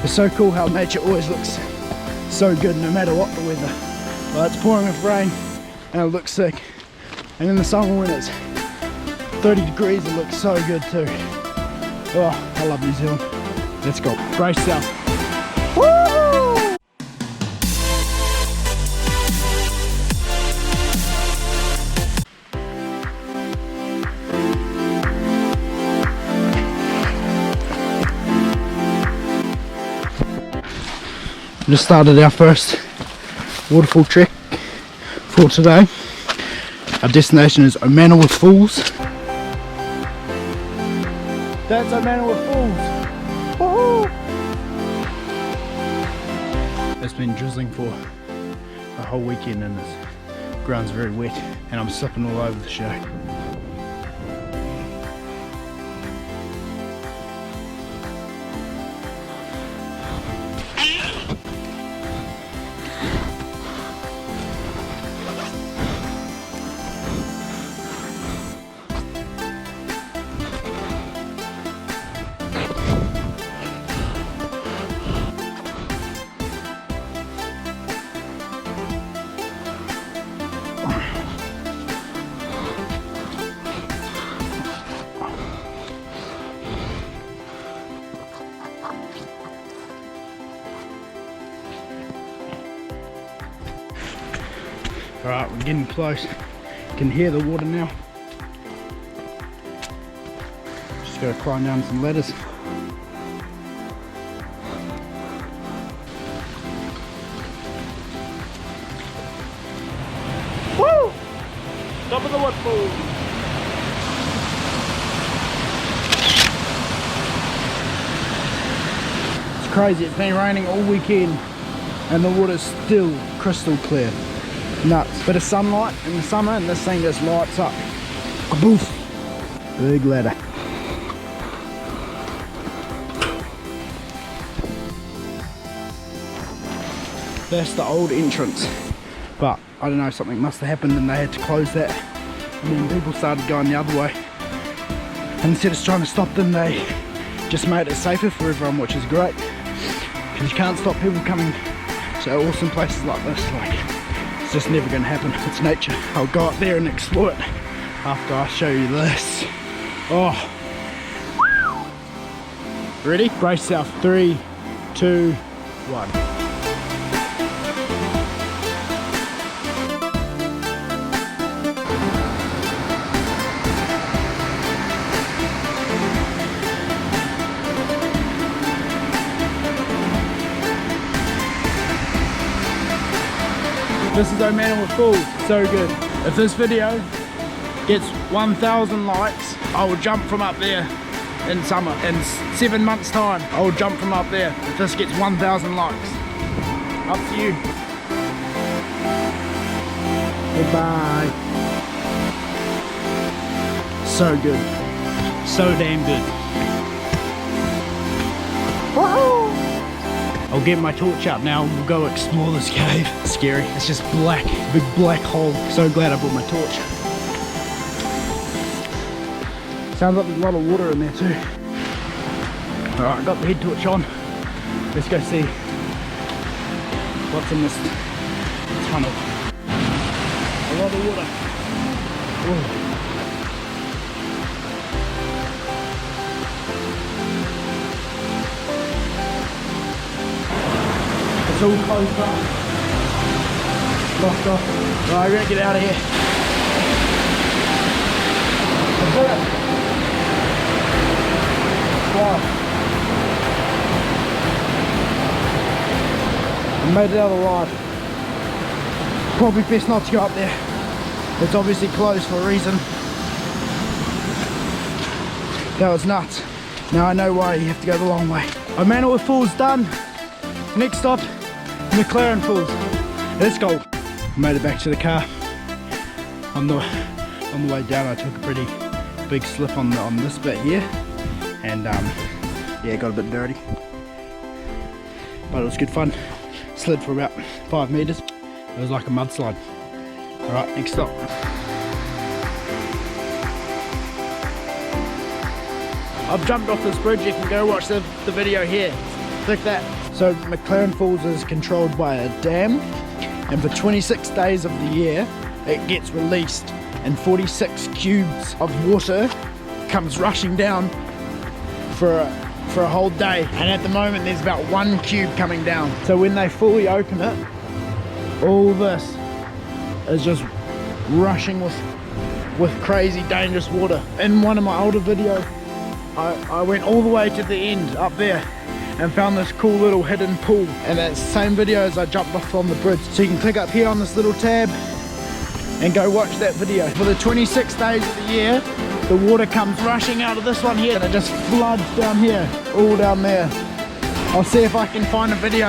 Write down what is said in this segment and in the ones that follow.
It's so cool how nature always looks so good no matter what the weather. Well, it's pouring with rain and it looks sick. And in the summer when it's 30 degrees, it looks so good too. Oh, I love New Zealand. Let's go. Brace yourself. Woo! Just started our first waterfall trek for today. Our destination is Omanawa Falls. That's Omanawa Falls. Woohoo! It's been drizzling for a whole weekend and this ground's very wet and I'm slipping all over the show. Alright, we're getting close. You can hear the water now. Just gotta climb down some ladders. Woo! Top of the waterfall. It's crazy, it's been raining all weekend and the water's still crystal clear. Nuts. Bit of sunlight in the summer and this thing just lights up. Kaboof! Big ladder. That's the old entrance. But I don't know, something must have happened and they had to close that. And then people started going the other way. And instead of trying to stop them, they just made it safer for everyone, which is great. Because you can't stop people coming to awesome places like this. It's just never going to happen. It's nature. I'll go up there and explore it after I show you this. Oh. Ready? Brace yourself. 3, 2, 1. This is Omanawa Falls, so good. If this video gets 1,000 likes, I will jump from up there in summer. In 7 months time, I will jump from up there if this gets 1,000 likes. Up to you. Goodbye. So good. So damn good. Woohoo! I'll get my torch out now and we'll go explore this cave. It's scary. It's just black, big black hole. So glad I brought my torch. Sounds like there's a lot of water in there too. Alright, I got the head torch on. Let's go see what's in this tunnel. A lot of water. Whoa. It's all closed up. Locked off. Right, we're gonna get out of here. Wow. I made it out alive. Probably best not to go up there. It's obviously closed for a reason. That was nuts. Now I know why you have to go the long way. Omanawa Falls done. Next stop, McLaren Falls. Let's go. Made it back to the car. On the way down, I took a pretty big slip on this bit here, and yeah, it got a bit dirty, but it was good fun. Slid for about 5 meters. It was like a mudslide. All right, next stop. I've jumped off this bridge. You can go watch the video here. thick that. So McLaren Falls is controlled by a dam, and for 26 days of the year it gets released, and 46 cubes of water comes rushing down for a whole day. And at the moment there's about 1 cube coming down. So when they fully open it, all this is just rushing with crazy dangerous water. In one of my older videos I went all the way to the end up there and found this cool little hidden pool, and that's the same video as I jumped off on the bridge. So you can click up here on this little tab and go watch that video. For the 26 days of the year, the water comes rushing out of this one here and it just floods down here, all down there. I'll see if I can find a video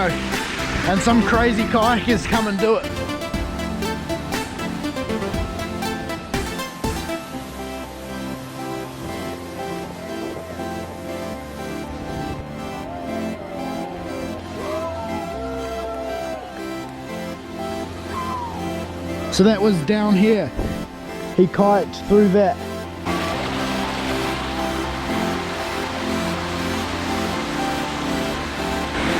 and some crazy kayakers come and do it. So that was down here. He kayaked through that.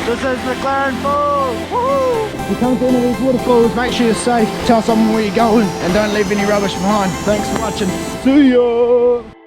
This is McLaren Falls. Woohoo! If you come to any of these waterfalls, make sure you're safe. Tell someone where you're going and don't leave any rubbish behind. Thanks for watching. See ya!